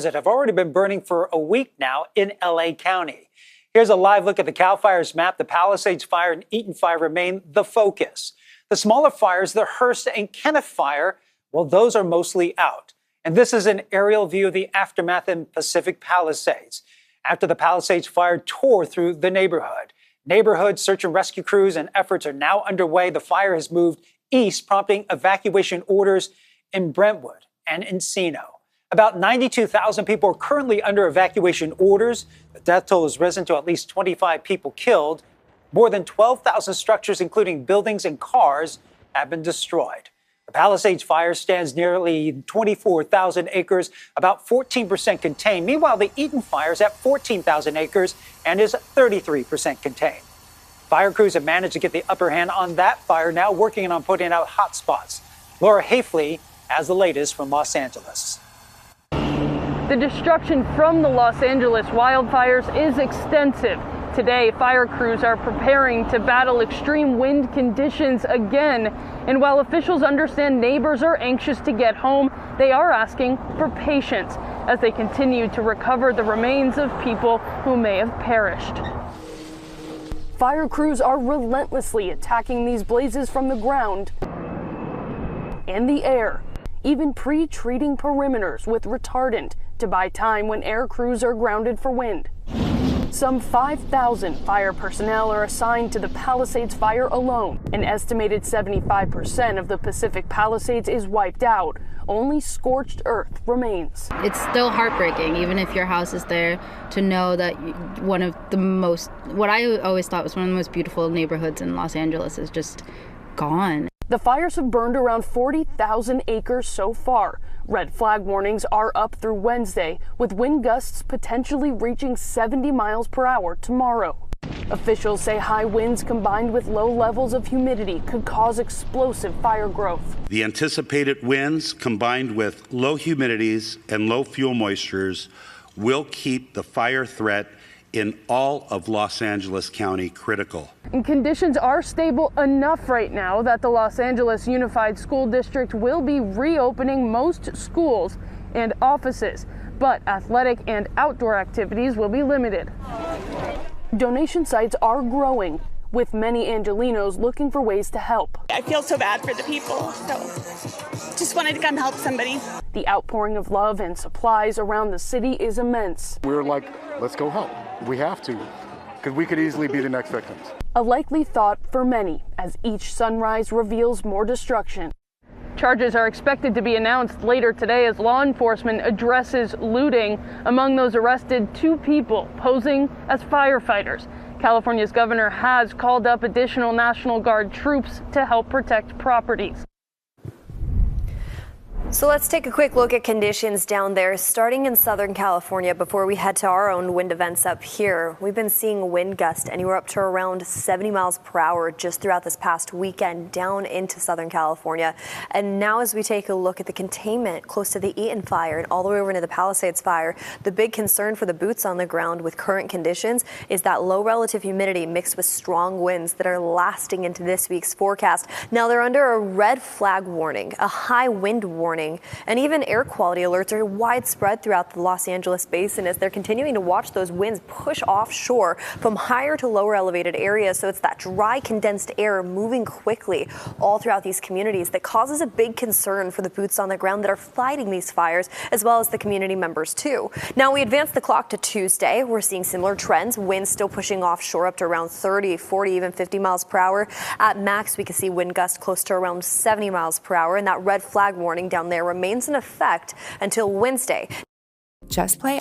that have already been burning for a week now in LA County. Here's a live look at the CAL FIRE's map. The Palisades Fire and Eaton Fire remain the focus. The smaller fires, the Hearst and Kenneth Fire, well, those are mostly out. And this is an aerial view of the aftermath in Pacific Palisades. After the Palisades Fire tore through the neighborhood. Neighborhood search and rescue crews and efforts are now underway. The fire has moved east, prompting evacuation orders in Brentwood and Encino. About 92,000 people are currently under evacuation orders. The death toll has risen to at least 25 people killed. More than 12,000 structures, including buildings and cars, have been destroyed. The Palisades Fire stands nearly 24,000 acres, about 14% contained. Meanwhile, the Eaton Fire is at 14,000 acres and is 33% contained. Fire crews have managed to get the upper hand on that fire, now working on putting out hot spots. Laura Hafley has the latest from Los Angeles. The destruction from the Los Angeles wildfires is extensive. Today, fire crews are preparing to battle extreme wind conditions again. And while officials understand neighbors are anxious to get home, they are asking for patience as they continue to recover the remains of people who may have perished. Fire crews are relentlessly attacking these blazes from the ground and the air, even pre-treating perimeters with retardant to buy time when air crews are grounded for wind. Some 5,000 fire personnel are assigned to the Palisades Fire alone. An estimated 75% of the Pacific Palisades is wiped out. Only scorched earth remains. It's still heartbreaking, even if your house is there, to know that one of the most, what I always thought was one of the most beautiful neighborhoods in Los Angeles is just gone. The fires have burned around 40,000 acres so far. Red flag warnings are up through Wednesday, with wind gusts potentially reaching 70 miles per hour tomorrow. Officials say high winds combined with low levels of humidity could cause explosive fire growth. The anticipated winds combined with low humidities and low fuel moistures will keep the fire threat in all of Los Angeles County critical. And conditions are stable enough right now that the Los Angeles Unified School District will be reopening most schools and offices, but athletic and outdoor activities will be limited. Donation sites are growing, with many Angelenos looking for ways to help. I feel so bad for the people, so just wanted to come help somebody. The outpouring of love and supplies around the city is immense. We're like, let's go help. We have to, because we could easily be the next victims. A likely thought for many, as each sunrise reveals more destruction. Charges are expected to be announced later today as law enforcement addresses looting. Among those arrested, 2 people posing as firefighters. California's governor has called up additional National Guard troops to help protect properties. So let's take a quick look at conditions down there, starting in Southern California before we head to our own wind events up here. We've been seeing wind gusts anywhere up to around 70 miles per hour just throughout this past weekend down into Southern California. And now as we take a look at the containment close to the Eaton Fire and all the way over into the Palisades Fire, the big concern for the boots on the ground with current conditions is that low relative humidity mixed with strong winds that are lasting into this week's forecast. Now they're under a red flag warning, a high wind warning, and even air quality alerts are widespread throughout the Los Angeles basin as they're continuing to watch those winds push offshore from higher to lower elevated areas. So it's that dry, condensed air moving quickly all throughout these communities that causes a big concern for the boots on the ground that are fighting these fires, as well as the community members too. Now we advance the clock to Tuesday. We're seeing similar trends, winds still pushing offshore up to around 30, 40, even 50 miles per hour. At max, we can see wind gusts close to around 70 miles per hour, and that red flag warning down there remains in effect until Wednesday. Just play